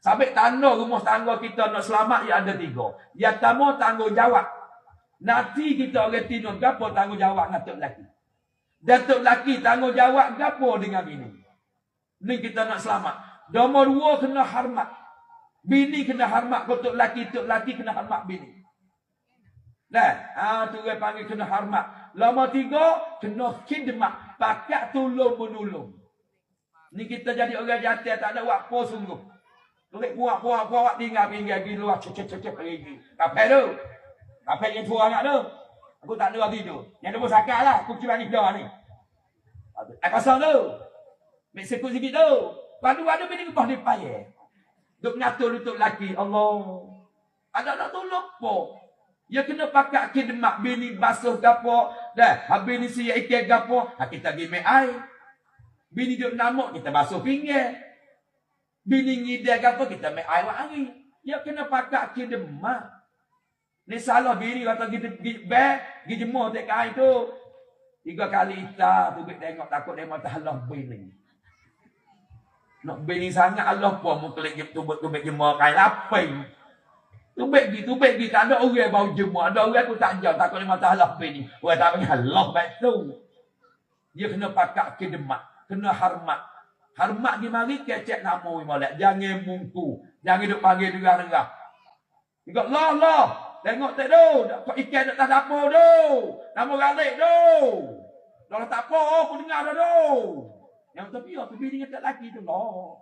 Sampai tanda rumah tangga kita nak selamat, ya ada 3. Yang pertama, tanggungjawab. Nanti kita orang tinun, gapo tanggungjawab dengan tok lelaki. Dan tok lelaki tanggungjawab gapo dengan bini. Ni kita nak selamat. Nombor 2, kena hormat. Bini kena hormat tok lelaki kena hormat bini. Nah, tu orang panggil kena hormat. Nombor 3, kena khidmat. Pakat tolong menolong. Ni kita jadi orang jatuh, tak ada buat apa sungguh. Tulik puak tinggal pinggir pergi luar cecek pergi. Kapai tu. Kapai yang tua anak tu. Aku tak ada lagi tu. Yang tu sakit lah. Aku cuma ni dah ni. Kosong tu. Meksiko sikit tu. Padu ada bini kepah ni payah. Duk ngatur untuk lelaki. Allah. Ada nak tolong apa? Ya kena pakai khidmat bini basuh gapo. Dah. Habis ni siap ikan gapo. Kita pergi make air. Bini duk namuk, kita basuh pinggir. Bini ngidek apa, kita make air wangi. Ya kena pakai khidmat. Ni salah bini kata kita pergi jemur tak air tu. 3 kali kita tu tengok takut dia mata Allah bini. Nak bini sangat Allah pun mu klik tubik jemur kain lapis. Tubik gi tak ada orang bau jemur. Ada orang aku tak jauh takut dia mata Allah bini. Orang tak panggil Allah betu. Dia kena pakai khidmat. Kena hormat. Hormat di mari kecek nama molek. Jangan mungku. Jangan duk panggil dengar-dengar. Ikut lah. Tengok tak tu. Dapat ikan dekat dapur tu. Nama galik tu. Kalau tak apa, aku dengar dah tu. Yang tapi tu bini dekat lelaki tu lah.